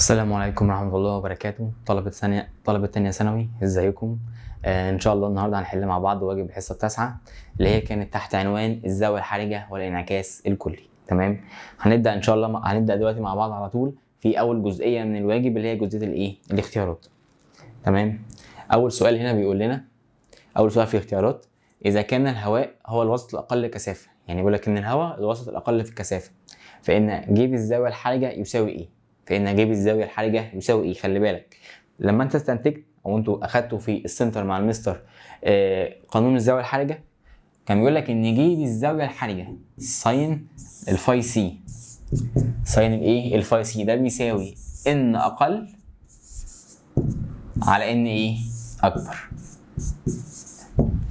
السلام عليكم ورحمة الله وبركاته. طلبة تانية ثانوي، ازيكم؟ ان شاء الله النهارده هنحل مع بعض واجب الحصة التاسعة اللي هي كانت تحت عنوان الزاوية الحرجة والانعكاس الكلي. تمام، هنبدأ ان شاء الله هنبدأ دلوقتي مع بعض على طول في اول جزئية من الواجب اللي هي جزئية الاختيارات. تمام، اول سؤال هنا بيقول لنا، اول سؤال في الاختيارات: اذا كان الهواء هو الوسط الاقل كثافة، يعني بيقول لك ان الهواء الوسط الاقل في الكثافة، فان جيب الزاوية الحرجة يساوي ايه؟ فإن جيب الزاوية الحرجة يساوي إيه؟ خلي بالك لما أنت استنتجت أو أنتوا أخدتوا في السنتر مع المستر قانون الزاوية الحرجة، كان بيقول لك إن جيب الزاوية الحرجة ساين الفاي سي، ساين الإيه؟ الفاي سي ده بيساوي إن أقل على إن إيه؟ أكبر.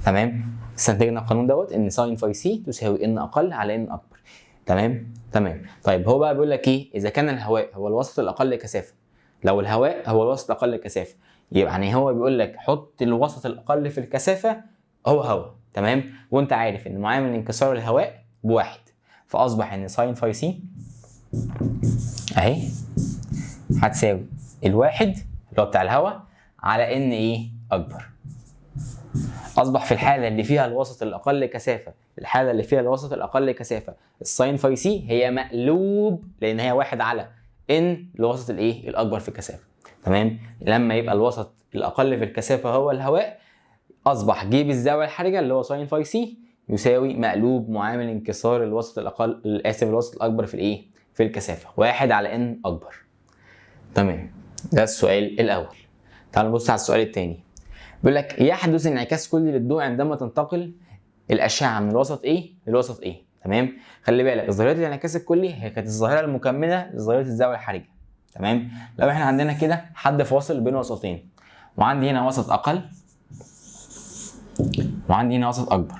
تمام؟ استنتجنا القانون دوت إن ساين فاي سي تساوي إن أقل على إن أكبر. تمام. طيب هو بقى بيقول لك ايه؟ اذا كان الهواء هو الوسط الاقل كثافه، لو الهواء هو الوسط الاقل كثافه يبقى يعني هو بيقول لك حط الوسط الاقل في الكثافه هو هواء. تمام، وانت عارف ان معامل انكسار الهواء بواحد، فاصبح ان ساين فاي سي اهي هتساوي الواحد اللي هو بتاع الهواء على ان ايه؟ اكبر. اصبح في الحاله اللي فيها الوسط الاقل كثافه، الحاله اللي فيها الوسط الاقل كثافه الساين فاي سي هي مقلوب، لان هي واحد على ان الوسط الايه؟ الاكبر في الكثافه. تمام، لما يبقى الوسط الاقل في الكثافه هو الهواء، اصبح جيب الزاويه الحرجه اللي هو ساين فاي سي يساوي مقلوب معامل انكسار الوسط الاقل، الوسط الاكبر في الايه؟ في الكثافه، واحد على ان اكبر. تمام، ده السؤال الاول. تعالوا نبص على السؤال الثاني. بيقول لك يحدث انعكاس كلي للضوء عندما تنتقل الاشعه من الوسط ايه للوسط ايه. تمام، خلي بالك ظاهره الانعكاس الكلي هي كانت الظاهره المكمله لظاهره الزاويه الحرجه. تمام، لو احنا عندنا كده حد فاصل بين وسطين، وعندي هنا وسط اقل وعندي هنا وسط اكبر،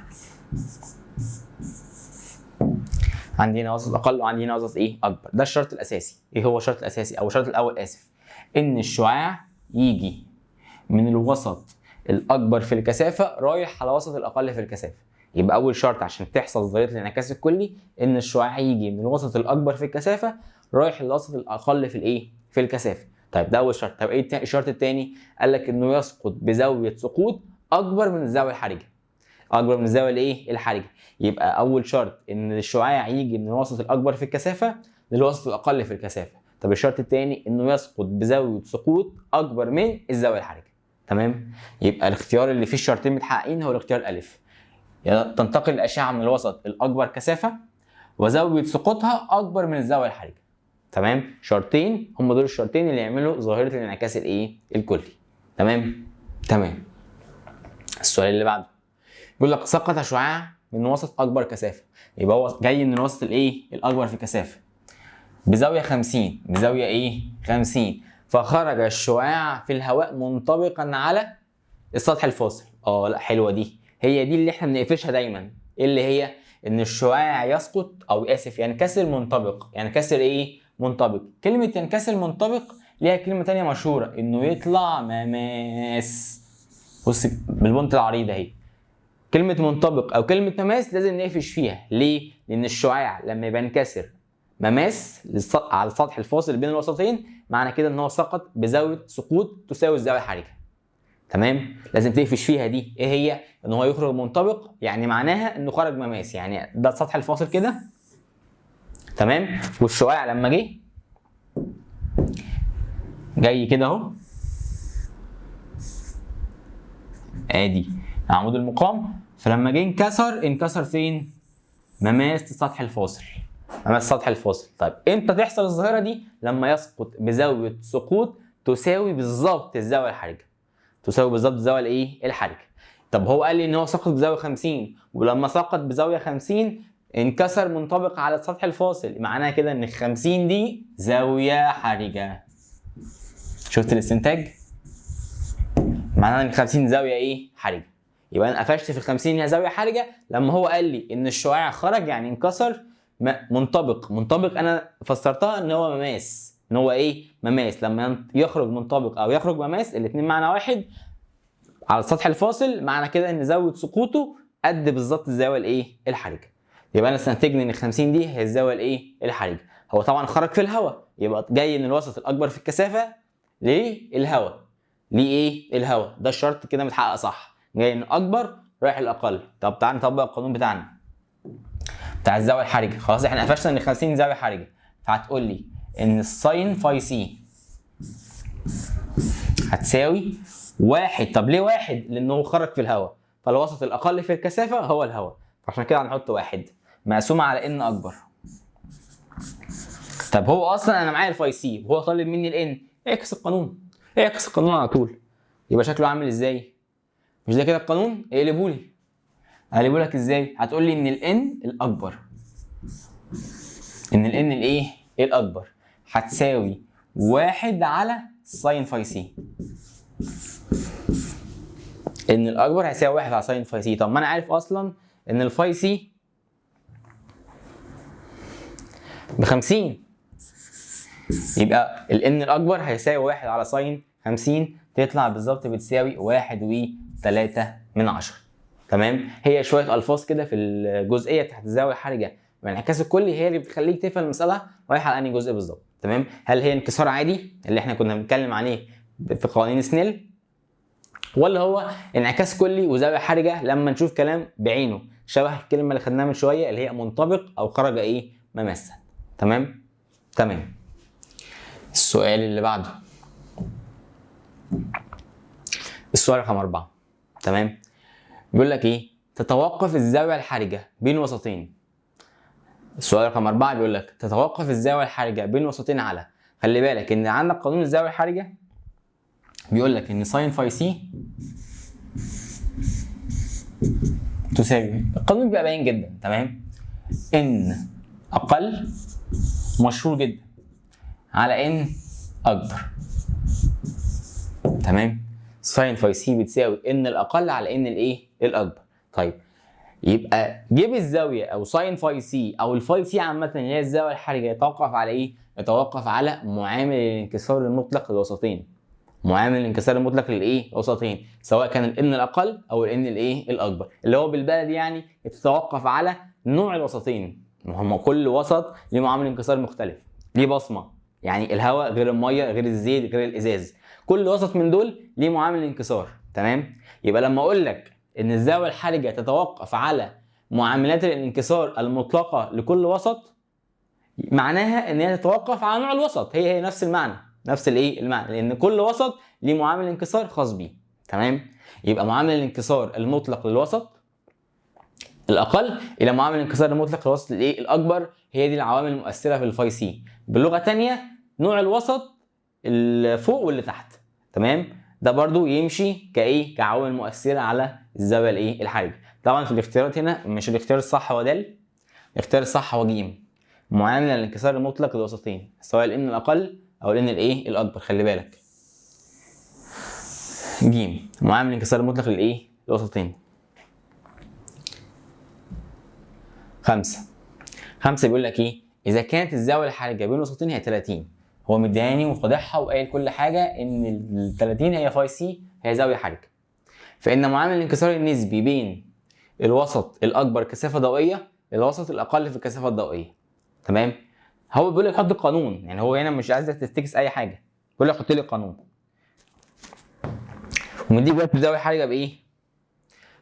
عندي هنا وسط اقل وعندي هنا وسط ايه؟ اكبر. ده الشرط الاساسي. ايه هو الشرط الاساسي او الشرط الاول؟ ان الشعاع يجي من الوسط الاكبر في الكثافه رايح على وسط الاقل في الكثافه. يبقى اول شرط عشان تحصل ظاهره الانعكاس الكلي ان الشعاع يجي من الوسط الاكبر في الكثافه رايح للوسط الاقل في الايه؟ في الكثافه. طيب ده اول شرط. طب ايه الشرط الثاني؟ قال لك انه يسقط بزاويه سقوط اكبر من الزاويه الحرجه، اكبر من الزاويه الايه؟ الحرجه. يبقى اول شرط ان الشعاع يجي من الوسط الاكبر في الكثافه للوسط الاقل في الكثافه. طب الشرط الثاني انه يسقط بزاويه سقوط اكبر من الزاويه الحرجه. تمام، يبقى الاختيار اللي فيه الشرطين متحققين هو الاختيار الالف، يعني تنتقل الاشعه من الوسط الاكبر كثافه وزاويه سقوطها اكبر من الزاويه الحرجه. تمام، شرطين هم دول الشرطين اللي يعملوا ظاهره الانعكاس الايه؟ الكلي. تمام. السؤال اللي بعده بيقول لك سقط شعاع من وسط اكبر كثافه، يبقى هو جاي من الوسط الايه؟ الاكبر في كثافه بزاويه 50، بزاويه ايه؟ 50، فخرج الشعاع في الهواء منطبقا على السطح الفاصل. لا حلوه دي، هي دي اللي احنا بنقفشها دايما، اللي هي ان الشعاع يسقط او ينكسر منطبق. ينكسر ايه؟ منطبق. كلمه ينكسر منطبق ليها كلمه ثانيه مشهوره، انه يطلع مماس. بص بالبنت العريضه اهي، كلمه منطبق او كلمه مماس لازم نقفش فيها. ليه؟ لان الشعاع لما يبقى ينكسر مماس على السطح الفاصل بين الوسطين، معنى كده ان هو سقط بزاويه سقوط تساوي الزاويه الحرجه. تمام، لازم تقفش فيها دي. ايه هي؟ ان هو يخرج منطبق، يعني معناها انه خرج مماس، يعني ده السطح الفاصل كده. تمام، والشعاع لما جاي كده اهو، ادي عمود المقام، فلما جه انكسر فين؟ مماس السطح الفاصل، مماس السطح الفاصل. طيب امتى تحصل الظاهره دي؟ لما يسقط بزاويه سقوط تساوي بالظبط الزاويه الحرجه، تساوي بالظبط الزاويه الايه؟ الحرجه. طب هو قال لي ان هو سقط بزاويه 50، ولما سقط بزاويه 50 انكسر منطبق على السطح الفاصل، معناها كده ان ال 50 دي زاويه حرجه. شفت الاستنتاج؟ معناها ان 50 زاويه ايه؟ حرجه. يبقى انا قفشت في ال 50 هي زاويه حرجه لما هو قال لي ان الشعاع خرج يعني انكسر منطبق انا فسرتها ان هو مماس، ان هو ايه؟ مماس. لما يخرج منطبق او يخرج مماس الاثنين معنى واحد على السطح الفاصل، معنى كده ان زاويه سقوطه قد بالظبط الزاويه الايه؟ الحرجه. يبقى انا استنتجنا ان ال 50 دي هي الزاويه الايه؟ الحرجه. هو طبعا خرج في الهواء، يبقى جاي من الوسط الاكبر في الكثافه للهواء. ليه ايه؟ الهواء. ده الشرط كده متحقق صح، جاي من اكبر رايح الاقل. طب تعالى نطبق القانون بتاعنا بتاع الزاويه الحرجه. خلاص احنا قفشنا ان 50 زاويه حرجه، فهتقول لي ان الساين فاي سي هتساوي 1. طب ليه 1؟ لانه هو خرج في الهواء، فالوسط الاقل في الكثافه هو الهواء، فعشان كده هنحط 1 مقسومه على ان اكبر. طب هو اصلا انا معايا الفاي سي وهو طالب مني الان، اعكس القانون، اعكس القانون على طول. يبقى شكله عامل ازاي؟ مش ده كده القانون؟ اقلبهولي. اقلبهولك ازاي؟ هتقول لي ان الان الاكبر، ان الان الايه؟ الاكبر هتساوي 1 على ساين فاي سي. ان الاكبر هيساوي 1 على ساين فاي سي. طب ما انا عارف اصلا ان الفاي سي ب 50، يبقى الان الاكبر هيساوي 1 على ساين 50، تطلع بالظبط بتساوي 1.3. تمام؟ هي شويه الفاظ كده في الجزئيه تحت الزاويه الحرجه والانعكاس الكلي هي اللي بتخليك تفهم المساله رايحه على انهي جزء بالظبط. تمام؟ هل هي انكسار عادي اللي احنا كنا بنتكلم عليه في قوانين سنيل، ولا هو انعكاس كلي وزاويه حرجه لما نشوف كلام بعينه شبه الكلمه اللي خدناها من شويه اللي هي منطبق او خرج ايه؟ مماثل. تمام؟ تمام. السؤال اللي بعده، السؤال رقم 4. تمام؟ بيقول لك ايه؟ تتوقف الزاويه الحرجه بين وسطين. السؤال رقم 4 بيقول لك تتوقف الزاويه الحرجه بين وسطين على، خلي بالك ان عندك قانون الزاويه الحرجه بيقول لك ان ساين فاي سي تساوي، القانون بيبقى باين جدا. تمام؟ ان اقل مشهور جدا على ان اكبر. تمام؟ ساين فاي سي بتساوي ان الاقل على ان الايه؟ الاكبر. طيب يبقى جيب الزاويه او ساين فاي سي او الفاي سي عامه اللي هي الزاويه الحرجه يتوقف على ايه؟ يتوقف على معامل الانكسار المطلق للوسطين. معامل الانكسار المطلق للايه؟ الوسطين، سواء كان الان الاقل او الان الايه؟ الاكبر، اللي هو بالبلدي يعني تتوقف على نوع الوسطين. هم كل وسط ليه معامل انكسار مختلف، ليه بصمه، يعني الهواء غير الميه غير الزيت غير الازاز، كل وسط من دول ليه معامل انكسار. تمام؟ يبقى لما اقول لك ان الزاويه الحرجه تتوقف على معاملات الانكسار المطلقه لكل وسط، معناها ان هي تتوقف على نوع الوسط. هي نفس المعنى، نفس الايه؟ المعنى، لان كل وسط ليه معامل انكسار خاص بيه. تمام؟ يبقى معامل الانكسار المطلق للوسط الاقل الى معامل الانكسار المطلق للوسط الايه؟ الاكبر، هي دي العوامل المؤثره في الفاي سي. باللغه الثانيه نوع الوسط اللي فوق واللي تحت. تمام؟ ده برضو يمشي كايه؟ كعوامل مؤثره على الزاويه الايه؟ الحرجه. طبعا في الاختيارات هنا مش الاختيار الصح هو د، الاختيار الصح هو ج، معامل الانكسار المطلق للوسطين، سواء الان الاقل او الان الايه؟ الاكبر. خلي بالك، ج معامل الانكسار المطلق للايه؟ للوسطين. 5 بيقول لك ايه؟ اذا كانت الزاويه الحرجه بين وسطين هي 30، هو مديهاني وفاضحها وقايل كل حاجه ان ال 30 هي فاي سي، هي زاويه حرجه، فان معامل الانكسار النسبي بين الوسط الاكبر كثافه ضوئيه الوسط الاقل في الكثافه الضوئيه. تمام؟ هو بيقول لك حط القانون، يعني هو هنا مش عايزك تفتكس اي حاجه، بيقول لك حط لي القانون ومديك دلوقتي الزاويه الحرجه بايه؟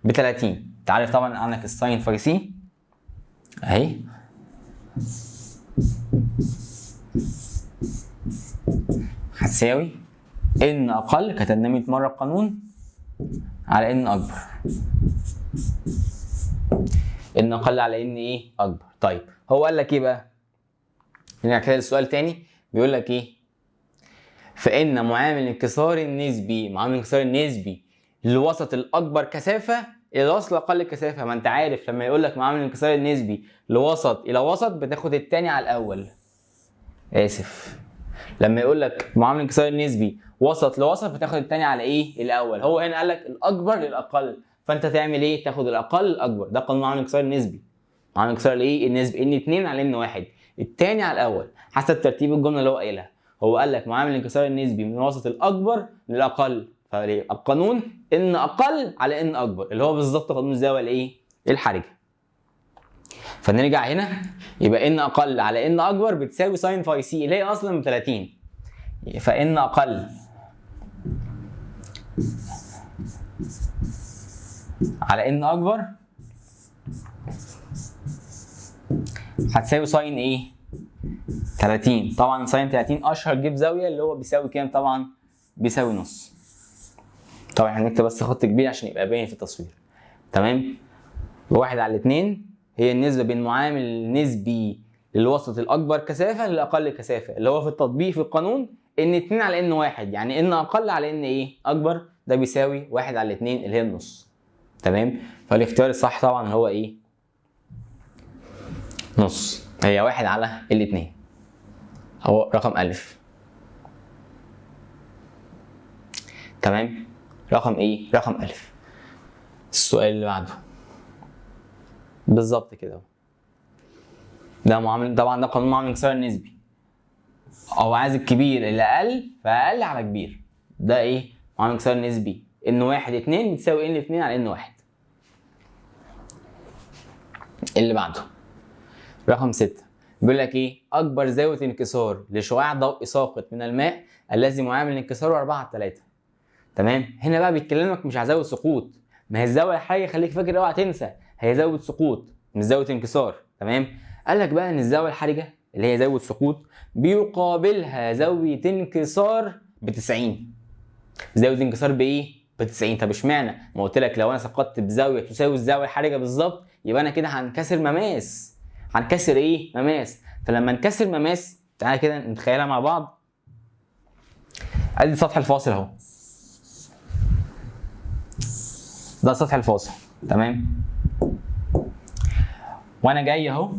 ب 30. انت عارف طبعا عندك الساين فاي سي اهي، هتساوي ان اقل، كتبنا 100 مره القانون، على ان اكبر. ان اقل على ان ايه؟ اكبر. طيب هو قال لك ايه بقى؟ نرجع كده للسؤال تاني، بيقول لك ايه؟ فان معامل الانكسار النسبي، معامل الانكسار النسبي للوسط الاكبر كثافه الى الوسط الاقل كثافه. ما انت عارف لما يقول لك معامل الانكسار النسبي لوسط الى وسط بتاخد الثاني على الاول. اسف، لما يقول لك معامل الانكسار النسبي وسط لوسط بتاخد الثاني على ايه؟ الاول. هو هنا قال لك الاكبر للاقل، فانت تعمل ايه؟ تاخد الاقل الاكبر. ده قانون معامل الانكسار النسبي. معامل الانكسار الايه؟ النسبي، ان 2 على ان 1، الثاني على الاول حسب ترتيب الجمله اللي هو قايلها. هو قال لك معامل الانكسار النسبي من الوسط الاكبر للاقل، فيبقى القانون ان اقل على ان اكبر، اللي هو بالظبط قانون الزاويه الايه؟ الحرجه. فنرجع هنا يبقى ان اقل على ان اكبر بتساوي ساين فاي سي اللي هي اصلا ب 30. فان اقل على ان اكبر هتساوي ساين ايه؟ 30. طبعا ساين 30 اشهر جيب زاويه اللي هو بيساوي كام؟ طبعا بيساوي نص. طبعا هنكتب بس خط كبير عشان يبقى باين في التصوير. تمام؟ 1/2 هي النسبه بين معامل نسبي للوسط الاكبر كثافه للاقل كثافه، اللي هو في التطبيق في القانون ان 2 على ان 1، يعني ان اقل على ان ايه؟ اكبر، ده بيساوي 1/2 اللي هي النص. تمام؟ فالاختيار الصح طبعا هو ايه؟ نص، هي 1/2 هو رقم ألف. تمام؟ رقم ايه؟ رقم ألف. السؤال اللي بعده بالظبط كده، ده معامل، طبعا ده قانون معامل الانكسار النسبي، او عايز الكبير اللي اقل فاقل على كبير. ده ايه؟ معامل الانكسار النسبي ان 1/2 بتساوي ان 2 على ان 1. اللي بعده رقم 6 بيقول لك ايه؟ اكبر زاويه انكسار لشعاع ضوئي ساقط من الماء الذي معامل انكساره 4/3. تمام؟ هنا بقى بيتكلمك مش على زاويه سقوط، ما هي الزاويه الحقيقيه خليك فاكر اوعى تنسى هي زاويه سقوط مش زاويه انكسار. تمام؟ قال لك بقى ان الزاويه الحرجه اللي هي زاويه سقوط بيقابلها زاويه انكسار ب 90. زاويه انكسار بايه؟ ب 90. طب اشمعنى؟ ما قلت لك لو انا سقطت بزاويه تساوي الزاويه الحرجه بالظبط يبقى انا كده هنكسر مماس. هنكسر ايه؟ مماس. فلما نكسر مماس تعالى كده نتخيلها مع بعض. ادي السطح الفاصل اهو، ده السطح الفاصل. تمام؟ وانا جاي اهو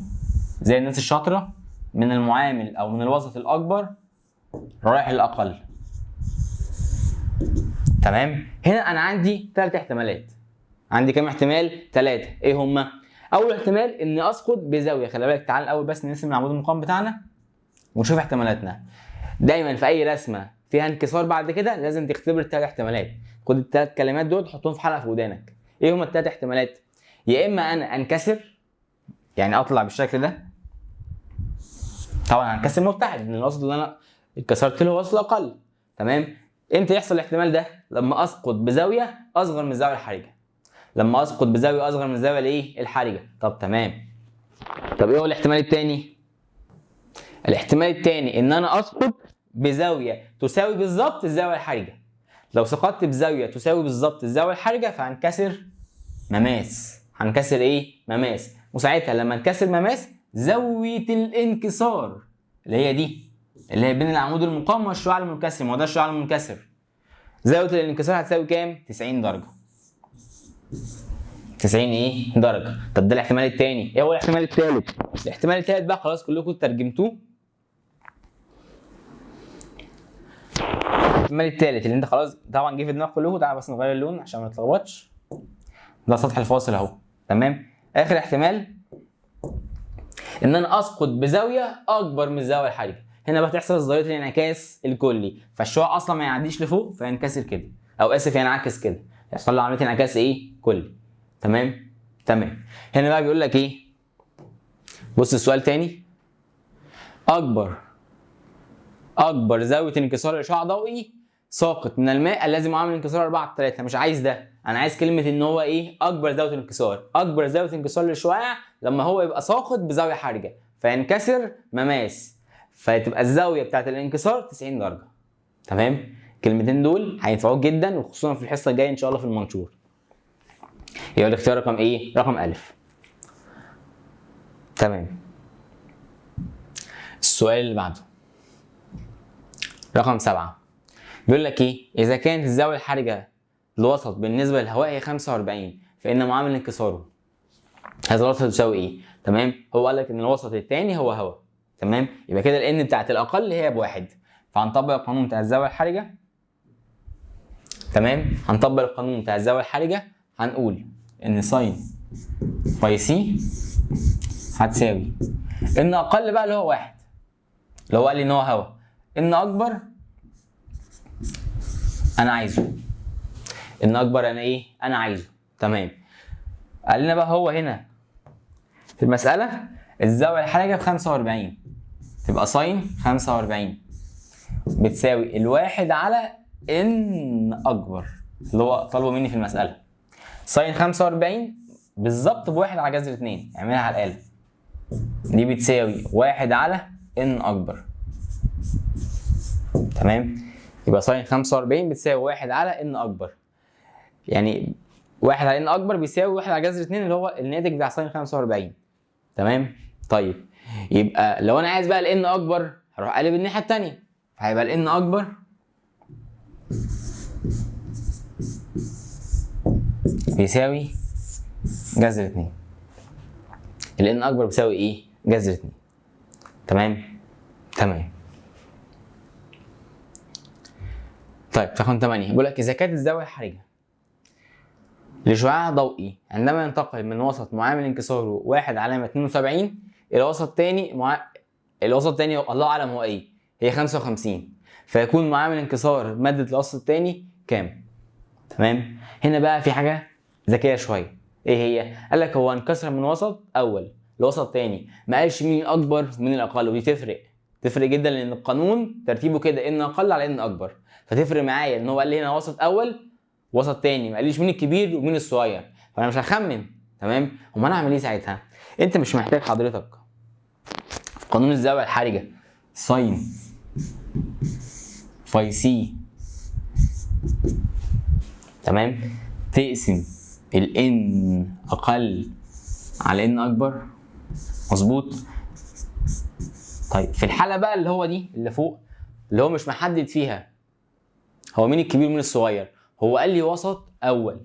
زي الناس الشاطره من المعامل او من الوسط الاكبر رايح للاقل. تمام؟ هنا انا عندي 3 احتمالات. عندي كام احتمال؟ 3. ايه هما؟ اول احتمال اني اسقط بزاويه. خلي بالك، تعال الاول بس نرسم العمود المقام بتاعنا ونشوف احتمالاتنا. دايما في اي رسمه فيها انكسار بعد كده لازم تختبر ال3 احتمالات. خد ال3 كلمات دول تحطهم في حلقه في ودانك. ايه هما ال3 احتمالات؟ يا اما انا انكسر، يعني اطلع بالشكل ده. طبعا هنكسر مبتعد من الوسط اللي انا اتكسرت له وسط اقل. تمام؟ امتى يحصل الاحتمال ده؟ لما اسقط بزاويه اصغر من الزاويه الحرجه. لما اسقط بزاويه اصغر من الزاويه الايه؟ الحرجه. طب تمام. طب ايه هو الاحتمال الثاني؟ الاحتمال الثاني ان انا اسقط بزاويه تساوي بالظبط الزاويه الحرجه. لو سقطت بزاويه تساوي بالظبط الزاويه الحرجه فهنكسر مماس. هنكسر ايه؟ مماس. وساعتها لما نكسر مماس زاويه الانكسار اللي هي دي، اللي هي بين العمود المقام والشعاع المنكسر، ما هو ده الشعاع المنكسر، زاويه الانكسار هتساوي كام؟ 90 درجه. 90 ايه؟ درجه. طب ده الاحتمال الثاني. ايه هو الاحتمال الثالث؟ الاحتمال الثالث بقى خلاص كلكم ترجمتوه. الاحتمال الثالث اللي انت خلاص طبعا جه في دماغك كلكم، تعالى بس نغير اللون عشان ما نتلخبطش. ده سطح الفاصل اهو. تمام؟ اخر احتمال ان انا اسقط بزاويه اكبر من الزاويه الحرجه. هنا بقى تحصل ظاهره الانعكاس الكلي، فالشعاع اصلا ما يعديش لفوق فينكسر كده، او اسف ينعكس كده، يحصل له عمليه انعكاس ايه؟ كلي. تمام؟ تمام. هنا بقى بيقول لك ايه؟ بص السؤال تاني. اكبر زاويه انكسار لشعاع ضوئي ساقط من الماء الذي معامل انكسار 4/3. مش عايز ده، انا عايز كلمه ان هو ايه؟ اكبر زاويه انكسار. اكبر زاويه انكسار للشعاع لما هو يبقى ساقط بزاويه حرجه فينكسر مماس، فتبقى الزاويه بتاعت الانكسار 90 درجه. تمام؟ الكلمتين دول هينفعوك جدا وخصوصا في الحصه الجايه ان شاء الله في المنشور. يبقى الاختيار رقم ايه؟ رقم ألف. تمام. السؤال اللي بعده رقم 7 بيقول لك ايه؟ اذا كانت الزاويه الحرجه الوسط بالنسبه للهواء هي 45 فان معامل انكساره هذا الوسط تساوي ايه؟ تمام؟ هو قال لك ان الوسط الثاني هو هواء. تمام؟ يبقى كده الان بتاعت الاقل هي بواحد، فهنطبق القانون بتاع الزاويه الحرجه. تمام؟ هنطبق القانون بتاع الزاويه الحرجه، هنقول ان ساين باي سي هتساوي ان اقل بقى اللي هو واحد، اللي هو قال لي ان هو هواء، ان اكبر انا عايزه، ان اكبر انا ايه؟ انا عايزه. تمام؟ قال لنا بقى هو هنا في المساله الزاويه الحرجه ب 45 تبقى ساين 45 بتساوي الواحد على ان اكبر اللي هو طالبه مني في المساله. ساين 45 بالظبط بواحد على جذر 2، اعملها على الآلة. دي بتساوي واحد على ان اكبر. تمام؟ يبقى ساين 45 بتساوي واحد على ان اكبر. يعني واحد على ان اكبر بيساوي واحد على جذر 2 اللي هو الناتج بتاع ساين 45. تمام؟ طيب يبقى لو انا عايز بقى الان اكبر هروح اقلب الناحيه الثانيه، فهيبقى الان اكبر بيساوي جذر 2. الان اكبر بيساوي ايه؟ جذر 2. تمام؟ تمام. طيب رقم 8 بيقول لك اذا كانت الزاويه الحرجه لشعاع ضوئي عندما ينتقل من وسط معامل انكساره 1 علامه 72 الى وسط تاني الوسط التاني الله اعلم هو ايه؟ هي 55، فيكون معامل انكسار ماده الوسط التاني كام؟ تمام؟ هنا بقى في حاجه ذكيه شويه. ايه هي؟ قال لك هو انكسر من وسط اول لوسط تاني، ما قالش مين الاكبر من الاقل، ودي تفرق جدا لان القانون ترتيبه كده ان اقل على ان اكبر، فتفرق معايا ان هو قال لي هنا وسط اول وسط تاني، ما قاليش مين الكبير ومين الصغير، فانا مش هخمن. تمام؟ امال انا اعمل ايه ساعتها؟ انت مش محتاج حضرتك في قانون الزاويه الحرجه ساين فاي سي، تمام، تقسم الان اقل على ان اكبر. مظبوط؟ طيب في الحاله بقى اللي هو دي اللي فوق اللي هو مش محدد فيها هو مين الكبير ومين الصغير، هو قال لي وسط اول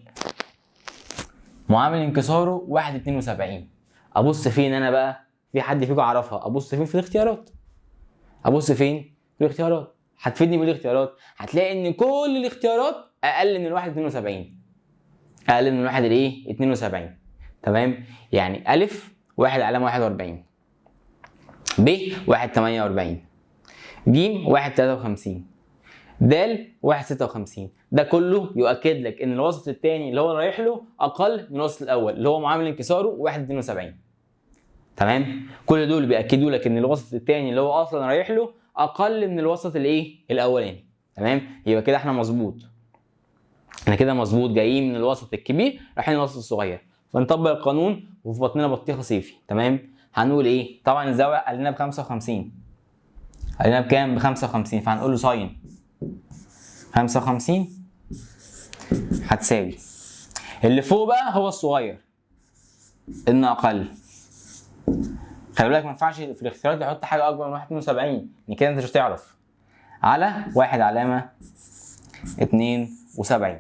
معامل انكساره 1.72. ابص فين انا بقى؟ في حد فيكم عرفها؟ ابص فين في الاختيارات؟ ابص فين في الاختيارات؟ هتفيدني بالاختيارات؟ هتلاقي ان كل الاختيارات اقل من 1.72، اقل من 1 الايه 72. تمام؟ يعني الف 1 علامه 41، ب 1.48، ج 1.53، د 1.56. ده كله يؤكد لك ان الوسط الثاني اللي هو رايح له اقل من الوسط الاول اللي هو معامل انكساره 1.72. تمام؟ كل دول بياكدوا لك ان الوسط الثاني اللي هو اصلا رايح له اقل من الوسط الايه الاولاني. تمام؟ يبقى كده احنا مظبوط، احنا كده مظبوط، جايين من الوسط الكبير رايحين للوسط الصغير، فنطبق القانون وفي بطننا بطيخه صيفي. تمام؟ هنقول ايه؟ طبعا الزاويه قال لنا ب 55، قال لنا بكام؟ ب 55، فهنقول له ساين 55 هتساوي اللي فوق بقى هو الصغير ان اقل. خلي بالك ما ينفعش في الاختيارات تحط حاجه اكبر من 1.72 ان كده انت مش هتعرف، على 1 علامه 72.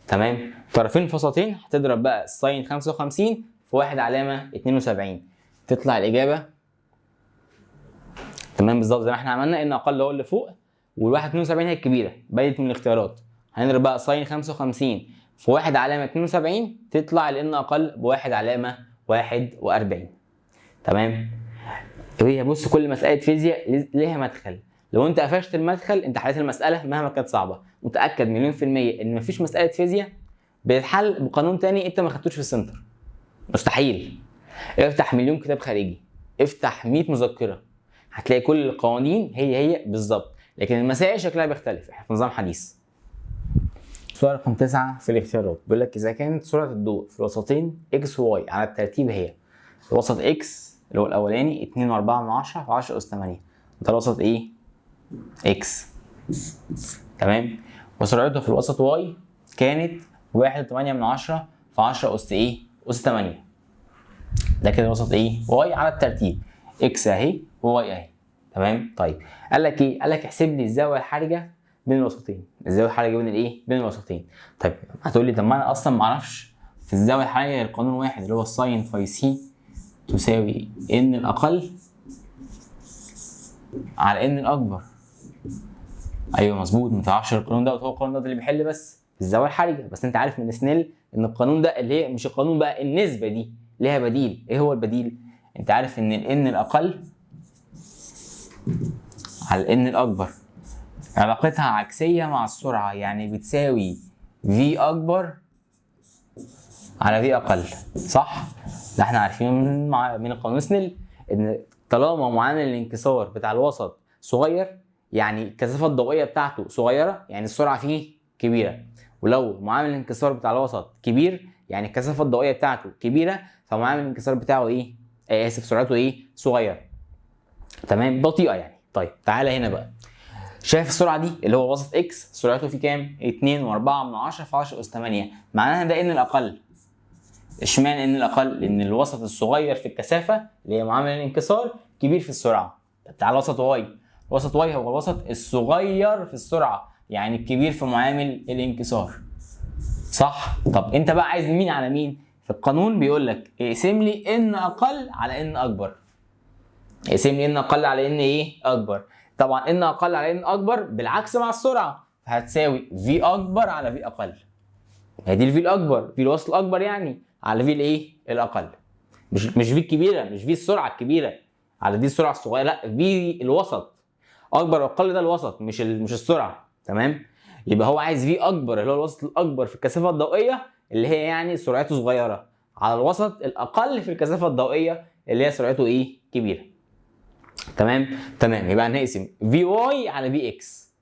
تمام؟ طرفين الفسطين هتضرب بقى الساين 55 في 1 علامه 72 تطلع الاجابه تمام بالظبط زي ما احنا عملنا، ان اقل هو اللي فوق وال 1.72 هي الكبيره بدت من الاختيارات. هنضرب بقى ساين 55 في 1 علامه 72 تطلع الان اقل بواحد علامه 41. تمام؟ هي بص كل مساله فيزياء ليها مدخل، لو انت قفشت المدخل انت حليت المساله مهما كانت صعبه. متاكد مليون في الميه ان مفيش مساله فيزياء بتتحل بقانون تاني انت ما خدتوش في السنتر، مستحيل. افتح مليون كتاب خارجي، افتح 100 مذكره، هتلاقي كل القوانين هي بالظبط، لكن المسائل شكلها بيختلف. احنا في نظام حديث. سؤال رقم 9 في الاختيارات بيقول لك اذا كانت سرعه الضوء في الوسطين اكس وواي على الترتيب هي الوسط اكس اللي هو الاولاني 2.4 في 10 اس 8، ده الوسط ايه؟ اكس. تمام؟ وسرعته في الوسط واي كانت 1.8 في 10 اس ايه؟ اس 8. ده كده الوسط ايه؟ واي على الترتيب، اكس اهي وواي اهي. تمام؟ طيب قال لك ايه؟ قال لك احسب لي الزاويه الحرجه بين الوسطين، الزاويه الحرجه بين الايه؟ بين الوسطين. طيب هتقول لي طب ما انا اصلا ما اعرفش في الزاويه الحرجه القانون واحد اللي هو الساين فاي سي تساوي ان الاقل على ان الاكبر. ايوه مظبوط، ما تعرفش القانون ده، هو القانون ده اللي بيحل بس في الزاويه الحرجه، بس انت عارف من سنيل ان القانون ده اللي هي مش القانون بقى، النسبه دي ليها بديل. ايه هو البديل؟ انت عارف ان الان الاقل على الان الاكبر علاقتها عكسيه مع السرعه، يعني بتساوي في اكبر على في اقل، صح؟ ده احنا عارفين من القانون سنيل ان طالما معامل الانكسار بتاع الوسط صغير يعني الكثافه الضوئيه بتاعته صغيره يعني السرعه فيه كبيره، ولو معامل الانكسار بتاع الوسط كبير يعني الكثافه الضوئيه بتاعته كبيره فمعامل الانكسار بتاعه ايه؟ اسف سرعته ايه؟ صغيره. تمام بطيئه يعني. طيب تعالى هنا بقى. شايف السرعه دي اللي هو وسط اكس سرعته في كام؟ 2.4 في 10 اس 8. معناها ده ان الاقل. اشمعنى ان الاقل؟ لان الوسط الصغير في الكثافه اللي هي معامل الانكسار كبير في السرعه. طب تعالى وسط واي. وسط واي هو الوسط الصغير في السرعه يعني الكبير في معامل الانكسار. صح؟ طب انت بقى عايز مين على مين؟ في القانون بيقول لك اقسم لي ان اقل على ان اكبر. اقسم لي ان اقل على ان ايه؟ اكبر. طبعا ان اقل على ان اكبر بالعكس مع السرعه فهتساوي في اكبر على في اقل. هي دي الفي الاكبر، في الوسط الاكبر يعني على في الايه؟ الاقل. مش في الكبيره، مش في السرعه الكبيره على دي السرعه الصغيره، لا في الوسط. اكبر واقل ده الوسط مش السرعه. تمام؟ يبقى هو عايز في اكبر اللي هو الوسط الاكبر في الكثافه الضوئيه اللي هي يعني سرعته صغيره على الوسط الاقل في الكثافه الضوئيه اللي هي سرعته ايه؟ كبيره. تمام يبقى هنقسم في واي على في اكس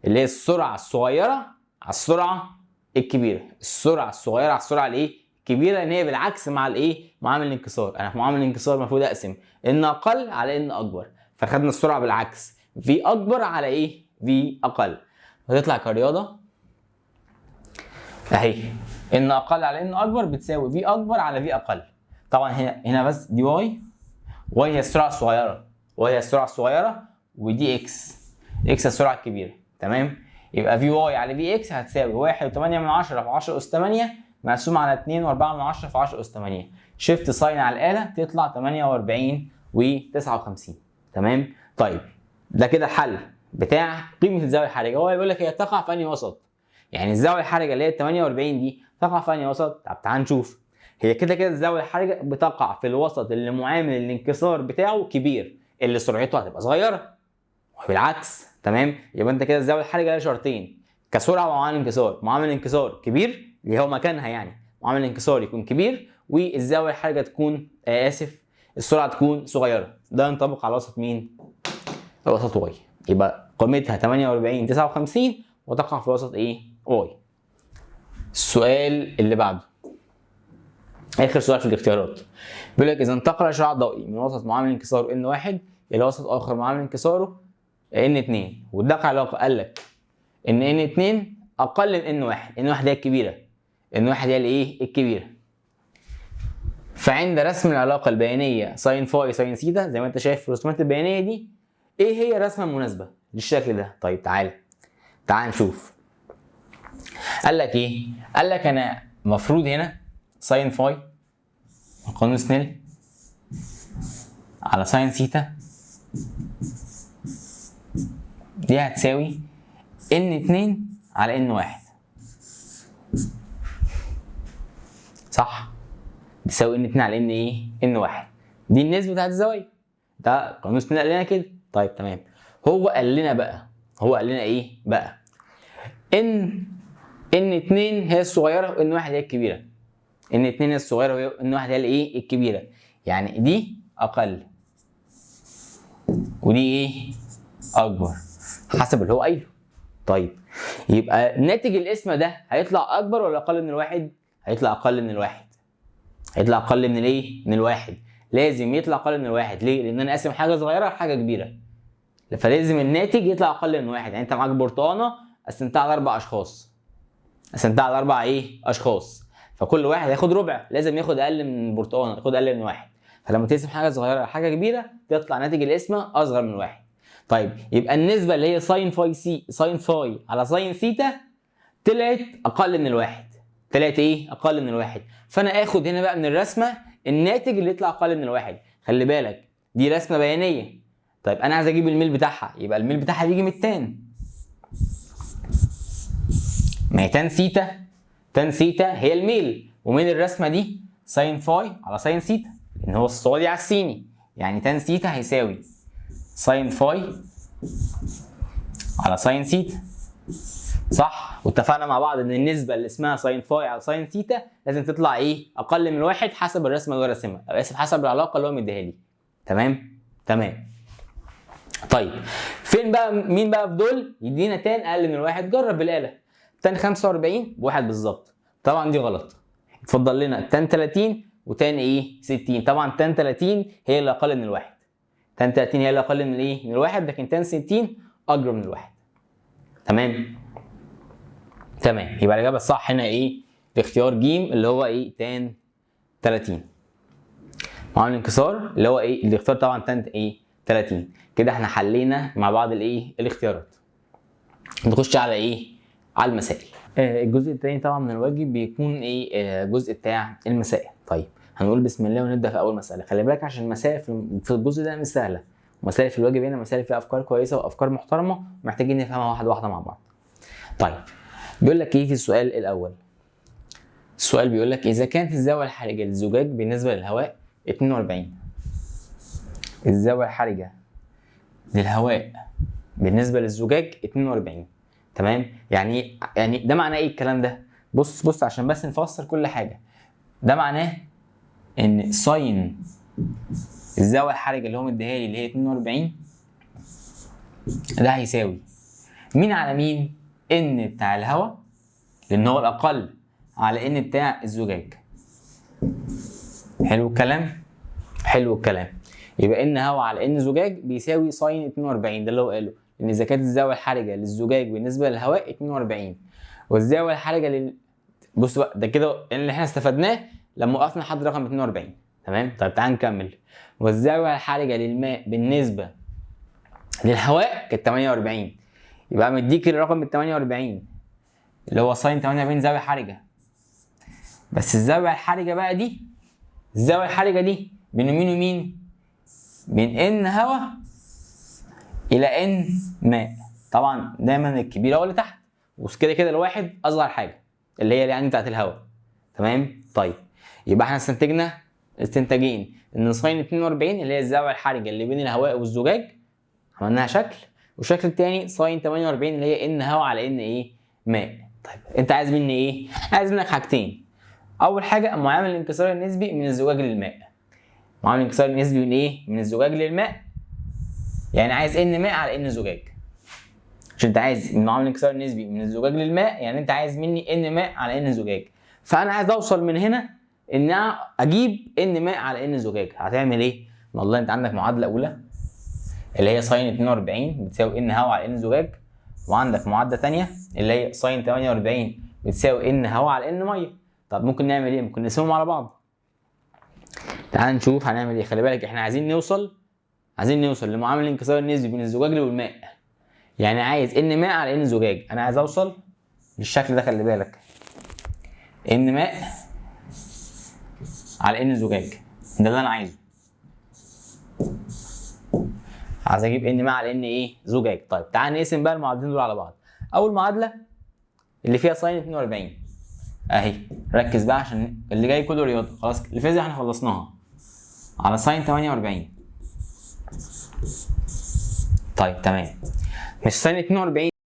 اللي هي السرعه الصغيره على السرعه الكبيره. السرعه الصغيره على السرعه الايه؟ الكبيره لان هي بالعكس مع الايه؟ معامل الانكسار. انا في معامل الانكسار المفروض اقسم ان اقل على ان اكبر فخدنا السرعه بالعكس في اكبر على ايه؟ في اقل. هتطلع كرياضه اهي ان اقل على ان اكبر بتساوي في اكبر على في اقل. طبعا هنا بس دي واي هي السرعه الصغيره وهي السرعه الصغيره ودي اكس السرعه الكبيره. تمام؟ يبقى في واي على في اكس هتساوي 1.8 في 10 اس 8 مقسوم على 2.4 في 10 اس 8. شيفت ساين على الاله تطلع 48 و59. تمام؟ طيب ده كده الحل بتاع قيمه الزاويه الحرجه. هو بيقول لك هي تقع في انهي وسط؟ يعني الزاويه الحرجه اللي هي 48 دي تقع في انهي وسط؟ طب تعال نشوف. هي كده الزاويه الحرجه بتقع في الوسط اللي معامل الانكسار بتاعه كبير اللي سرعته هتبقى صغيره. وبالعكس. تمام؟ يبقى انت كده الزاويه الحرجه لها شرطين كسرعه ومعامل انكسار. معامل انكسار كبير اللي هو مكانها يعني معامل الانكسار يكون كبير والزاويه الحرجه تكون السرعه تكون صغيره. ده ينطبق على وسط مين؟ الوسط واي. يبقى قيمتها 48 59 وتقع في الوسط ايه؟ واي. السؤال اللي بعده اخر سؤال في الاختيارات بيقول لك اذا انتقل شعاع ضوئي من وسط معامل انكساره ان 1 الى وسط اخر معامل انكساره ان 2 واداك علاقه قال لك ان ان 2 اقل من ان 1. ان 1 هي الكبيره، ان 1 هي الايه؟ الكبيره. فعند رسم العلاقه البيانيه ساين فاي ساين ثيتا زي ما انت شايف في الرسومات البيانيه دي ايه هي الرسمه المناسبه للشكل ده؟ طيب تعال نشوف. قال لك ايه؟ قال لك انا المفروض هنا ساين فاي قانون سنيل على ساين ثيتا دي هتساوي ان 2 على ان 1. صح؟ بتساوي ان 2 على ان ايه؟ ان 1. دي النسبه بتاعت الزوايا. ده قانون سنيل قال لنا كده. طيب تمام. هو قال لنا ايه بقى؟ ان 2 هي الصغيره وان 1 هي الكبيره. ان 2 هي الصغيره وان 1 هي الايه؟ الكبيره. يعني دي اقل ودي ايه؟ اكبر حسب اللي هو قايله. طيب يبقى ناتج القسمه ده هيطلع اكبر ولا اقل من الواحد؟ هيطلع اقل من الواحد. هيطلع اقل من الايه؟ من الواحد. لازم يطلع اقل من الواحد. ليه؟ لان انا قاسم حاجه صغيره لحاجه كبيره. فلازم الناتج يطلع اقل من واحد. يعني انت معاك برتقانه قسمتها على 4 اشخاص. قسمتها على 4 ايه؟ اشخاص. فكل واحد هياخد ربع، لازم ياخد اقل من البرتقانه، ياخد اقل من واحد. فلما تقسم حاجه صغيره لحاجه كبيره تطلع ناتج القسمه اصغر من واحد. طيب يبقى النسبه اللي هي ساين فاي على ساين ثيتا طلعت اقل من الواحد. طلعت ايه؟ اقل من الواحد. فانا اخد هنا بقى من الرسمه الناتج اللي يطلع اقل من الواحد. خلي بالك دي رسمه بيانيه. طيب انا عايز اجيب الميل بتاعها، يبقى الميل بتاعها بيجي من التان. ما هي تان ثيتا هي الميل، ومن الرسمه دي ساين فاي على ساين ثيتا لان هو الصادي على السيني. يعني تان ثيتا هيساوي ساين فاي على ساين ثيتا صح؟ واتفقنا مع بعض ان النسبه اللي اسمها ساين فاي على ساين ثيتا لازم تطلع ايه؟ اقل من 1 حسب الرسمه اللي هو راسمها، او اسف حسب العلاقه اللي هو مديها لي. تمام؟ تمام. طيب فين بقى مين بقى في دول يدينا تان اقل من 1؟ جرب بالاله. تان 45 بواحد بالظبط. طبعا دي غلط. اتفضل لنا تان 30 وتان ايه؟ 60. طبعا تان 30 هي اللي اقل من الواحد. تان 30 هي اللي اقل من الايه؟ من الواحد، لكن تان 60 اكبر من الواحد. تمام؟ تمام. يبقى الاجابه الصح هنا ايه؟ الاختيار ج اللي هو ايه؟ تان 30. معامل الانكسار اللي هو ايه؟ اللي اختار طبعا تان ايه؟ 30. كده احنا حلينا مع بعض الايه؟ الاختيارات. نخش على ايه؟ على المسائل. الجزء الثاني طبعا من الواجب بيكون ايه؟ الجزء بتاع المسائل. طيب هنقول بسم الله ونبدا في اول مساله. خلي بالك عشان المسائل في الجزء ده مش سهله. مسائل في الواجب هنا مسائل فيها افكار كويسه وافكار محترمه محتاجين نفهمها واحده واحده مع بعض. طيب بيقول لك ايه في السؤال الاول؟ السؤال بيقول لك اذا كانت الزاويه الحرجه للزجاج بالنسبه للهواء 42. الزاويه الحرجه للهواء بالنسبه للزجاج 42. تمام؟ يعني ده معناه ايه الكلام ده؟ بص عشان بس نفسر كل حاجه. ده معناه ان ساين الزاويه الحرجه اللي هو مديها لي اللي هي 42 ده هيساوي مين على مين؟ ان بتاع الهواء لان هو الاقل على ان بتاع الزجاج. حلو الكلام؟ حلو الكلام. يبقى ان هواء على ان زجاج بيساوي ساين 42. ده اللي هو قاله ان اذا كانت الزاويه الحرجه للزجاج بالنسبه للهواء 42 والزاويه الحرجه بص بقى ده كده اللي احنا استفدناه لما وقفنا لحد رقم 42. تمام؟ طيب تعال نكمل. والزاويه الحرجه للماء بالنسبه للهواء كانت 48. يبقى مديك الرقم ال 48 اللي هو ساين 48 زاويه حرجه. بس الزاويه الحرجه بقى دي، الزاويه الحرجه دي بين مين ومين؟ بين ان هواء الى ان ماء. طبعا دايما الكبيره هو اللي تحت، وكده كده الواحد اصغر حاجه اللي هي يعني بتاعت الهواء. تمام؟ طيب يبقى احنا استنتجنا استنتاجين ان ساين 42 اللي هي الزاويه الحرجه اللي بين الهواء والزجاج عملناها شكل، والشكل الثاني ساين 48 اللي هي ان هواء على ان ايه؟ ماء. طيب انت عايز مني ايه؟ عايز منك حاجتين. اول حاجه معامل الانكسار النسبي من الزجاج للماء. معامل الانكسار النسبي من ايه؟ من الزجاج للماء. يعني عايز ان ماء على ان زجاج. عشان انت عايز معامل الانكسار النسبي من الزجاج للماء، يعني انت عايز مني ان ماء على ان زجاج. فانا عايز اوصل من هنا ان اجيب ان ماء على ان زجاج. هتعمل ايه؟ والله انت عندك معادله اولى اللي هي ساين 42 بتساوي ان هواء على ان زجاج، وعندك معادله ثانيه اللي هي ساين 48 بتساوي ان هواء على ان ميه. طب ممكن نعمل ايه؟ ممكن نقسمهم على بعض. تعال نشوف هنعمل ايه. خلي بالك احنا عايزين نوصل لمعامل الانكسار النسبي بين الزجاج والماء. يعني عايز ان ماء على ان زجاج. انا عايز اوصل بالشكل ده. خلي بالك ان ماء على ان زجاج ده اللي انا عايزه. عايز اجيب ان ماء على ان ايه؟ زجاج. طيب تعال نقسم بقى المعادلتين دول على بعض. اول معادله اللي فيها ساين 42 اهي، ركز بقى عشان اللي جاي كله رياضه. خلاص الفيزياء احنا خلصناها. على ساين 48. طيب تمام. مش ساين 42